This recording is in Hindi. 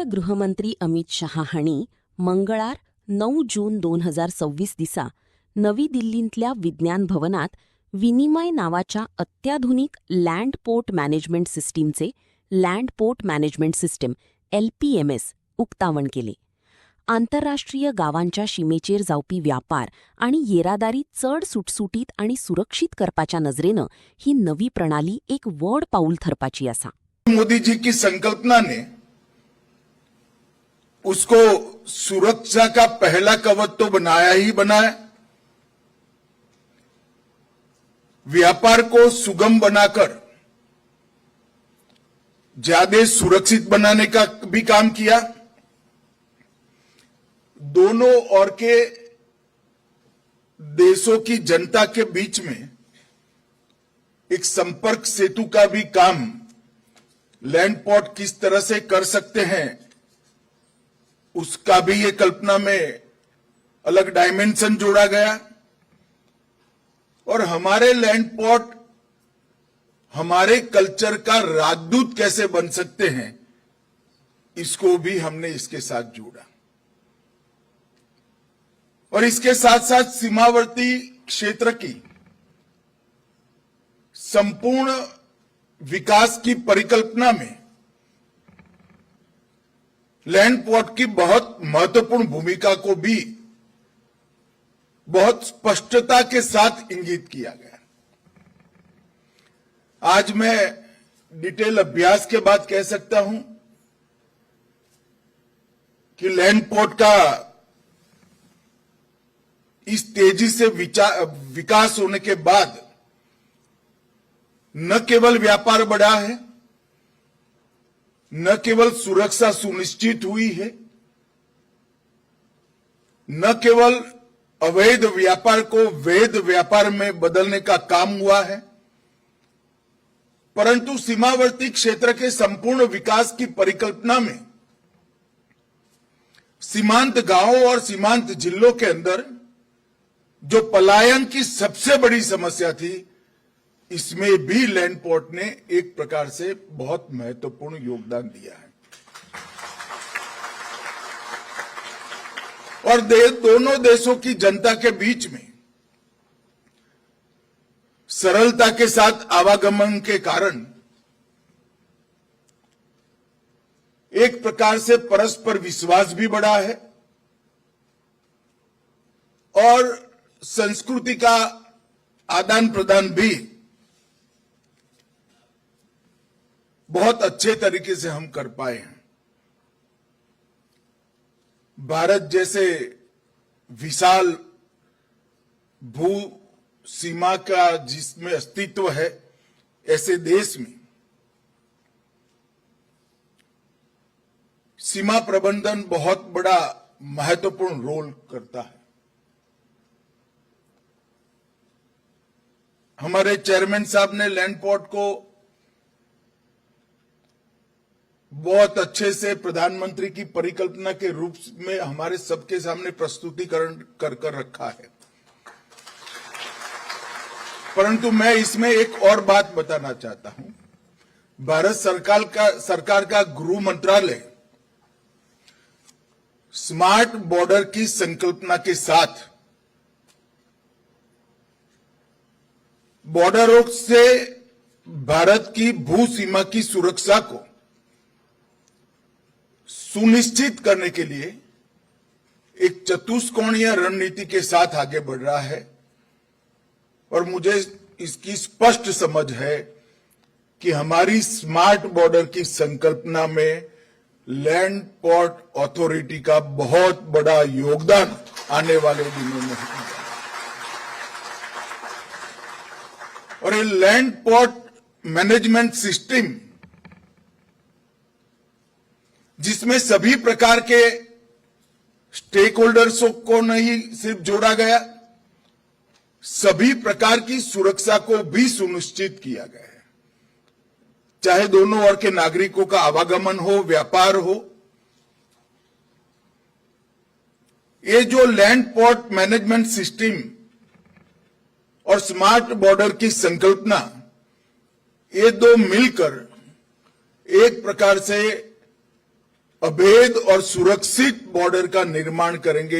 केंद्रीय गृहमंत्री अमित शहा हांणी मंगळार 9 जून 2026 दिसा नवी दिल्लींतल्या विज्ञान भवनात विनिमय नावाच्या अत्याधुनिक लँड पोर्ट मॅनेजमेंट सिस्टीमचे land port management system LPMS उक्तावण केले. आंतरराष्ट्रीय गावांच्या शिमेचेर जावपी व्यापार आणि येरादारी चड सुटसुटीत आणि सुरक्षीत करपाच्या नजरेनं ही नवी प्रणाली एक व्हड पाऊल ठरपाची आसा. मोदी जी की संकल्पना ने उसको सुरक्षा का पहला कवच तो बनाया ही बनाया, व्यापार को सुगम बनाकर ज्यादा सुरक्षित बनाने का भी काम किया. दोनों ओर के देशों की जनता के बीच में एक संपर्क सेतु का भी काम लैंड पोर्ट किस तरह से कर सकते हैं उसका भी ये कल्पना में अलग डायमेंशन जोड़ा गया. और हमारे लैंड पोर्ट हमारे कल्चर का राजदूत कैसे बन सकते हैं इसको भी हमने इसके साथ जोड़ा. और इसके साथ साथ सीमावर्ती क्षेत्र की संपूर्ण विकास की परिकल्पना में लैंड पोर्ट की बहुत महत्वपूर्ण भूमिका को भी बहुत स्पष्टता के साथ इंगित किया गया. आज मैं डिटेल अभ्यास के बाद कह सकता हूं कि लैंड पोर्ट का इस तेजी से विकास होने के बाद न केवल व्यापार बढ़ा है, न केवल सुरक्षा सुनिश्चित हुई है, न केवल अवैध व्यापार को वैध व्यापार में बदलने का काम हुआ है, परंतु सीमावर्ती क्षेत्र के संपूर्ण विकास की परिकल्पना में सीमांत गांवों और सीमांत जिलों के अंदर जो पलायन की सबसे बड़ी समस्या थी, इसमें भी लैंड पोर्ट ने एक प्रकार से बहुत महत्वपूर्ण योगदान दिया है. और दोनों देशों की जनता के बीच में सरलता के साथ आवागमन के कारण एक प्रकार से परस्पर विश्वास भी बढ़ा है और संस्कृति का आदान प्रदान भी बहुत अच्छे तरीके से हम कर पाए हैं. भारत जैसे विशाल भू सीमा का जिसमें अस्तित्व है, ऐसे देश में सीमा प्रबंधन बहुत बड़ा महत्वपूर्ण रोल करता है. हमारे चेयरमैन साहब ने लैंड पोर्ट को बहुत अच्छे से प्रधानमंत्री की परिकल्पना के रूप में हमारे सबके सामने प्रस्तुतिकरण कर रखा है. परंतु मैं इसमें एक और बात बताना चाहता हूं. भारत सरकार का गृह मंत्रालय स्मार्ट बॉर्डर की संकल्पना के साथ बॉर्डरों से भारत की भू सीमा की सुरक्षा को सुनिश्चित करने के लिए एक चतुष्कोणीय रणनीति के साथ आगे बढ़ रहा है. और मुझे इसकी स्पष्ट समझ है कि हमारी स्मार्ट बॉर्डर की संकल्पना में लैंड पोर्ट अथॉरिटी का बहुत बड़ा योगदान आने वाले दिनों में होगा. और ये लैंड पोर्ट मैनेजमेंट सिस्टम जिसमें सभी प्रकार के स्टेक होल्डर्स को नहीं सिर्फ जोड़ा गया, सभी प्रकार की सुरक्षा को भी सुनिश्चित किया गया है. चाहे दोनों ओर के नागरिकों का आवागमन हो, व्यापार हो. ये जो लैंड पोर्ट मैनेजमेंट सिस्टम और स्मार्ट बॉर्डर की संकल्पना, ये दो मिलकर एक प्रकार से अभेद और सुरक्षित बॉर्डर का निर्माण करेंगे।